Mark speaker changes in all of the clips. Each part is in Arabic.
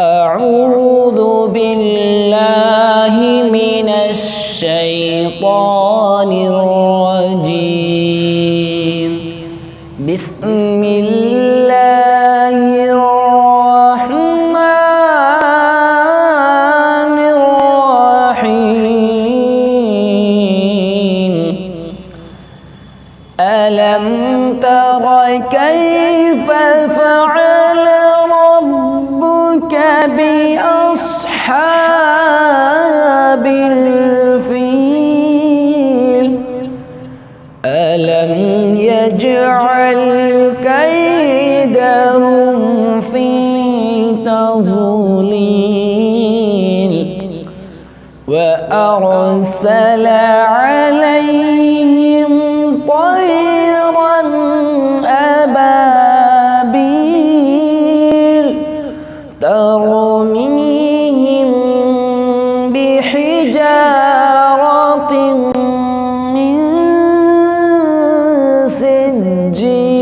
Speaker 1: أعوذ بالله من الشيطان الرجيم. بسم الله الرحمن الرحيم. ألم تر كيف فعل ربك بأصحاب الفيل؟ ألم يجعل كيدهم في تضليل وأرسل عليهم طيرا أبابيل ترميهم بحجارة من سجيل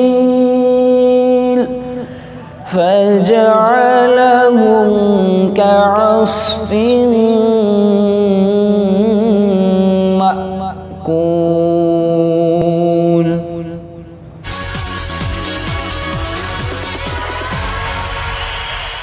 Speaker 1: فجعلهم كعصف مأكول.